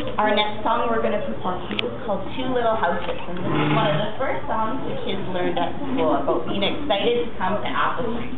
Our next song we're going to perform to you is called Two Little Houses. And this is one of the first songs the kids learned at school about being excited to come to apple tree.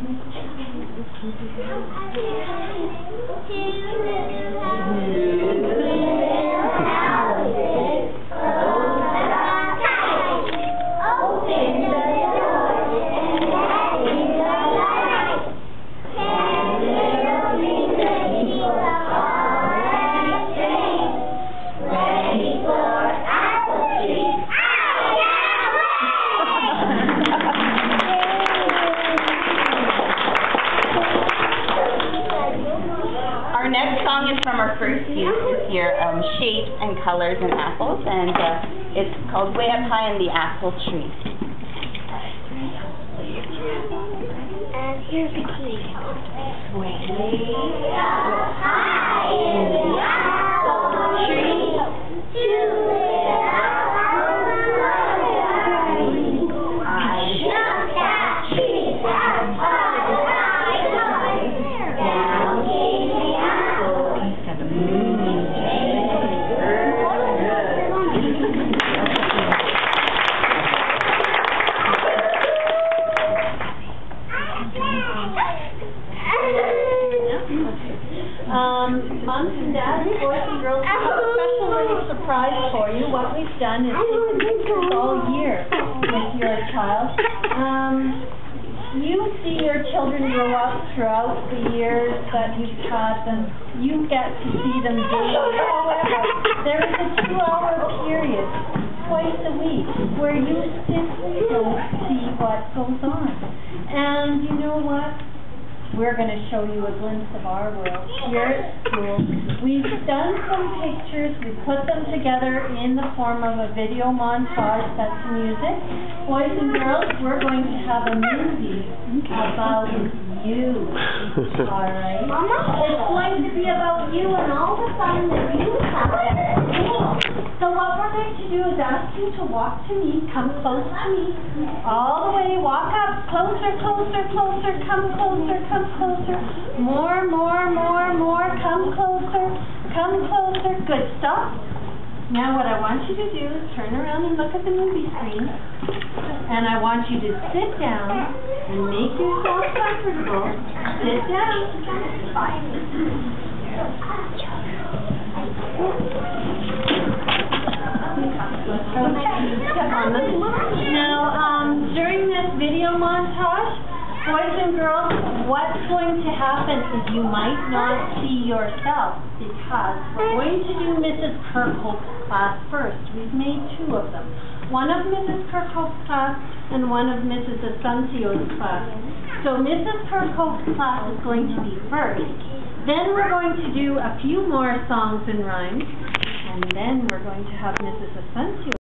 Our next song is from our first youth this year, Shapes and Colors and Apples, and it's called Way Up High in the Apple Tree. And here's the key. Way up high in the apple tree, two little apples I jumped that tree that high. Moms and dads, boys and girls, we have a special little surprise for you. What we've done is taken pictures all year with your child. You see your children grow up throughout the years that you've had them. You get to see them daily. However, there is a 2-hour period twice a week where you sit still to see what goes on. And you know what? We're going to show you a glimpse of our world here at school. We've done some pictures. We put them together in the form of a video montage that's music. Boys and girls, we're going to have a movie about you. All right? Mama? It's going to be about you and all the fun that you have at school. So what we're going to do is ask you to walk to me, come close to me, all the way, walk up, closer, closer, closer, come closer, come closer, more, come closer, good, stop. Now what I want you to do is turn around and look at the movie screen, and I want you to sit down and make yourself comfortable. Sit down. Now, during this video montage, boys and girls, what's going to happen is you might not see yourself because we're going to do Mrs. Kirkhope's class first. We've made 2 of them. One of Mrs. Kirkhope's class and one of Mrs. Asuncio's class. So Mrs. Kirkhope's class is going to be first. Then we're going to do a few more songs and rhymes. And then we're going to have Mrs. Asuncio's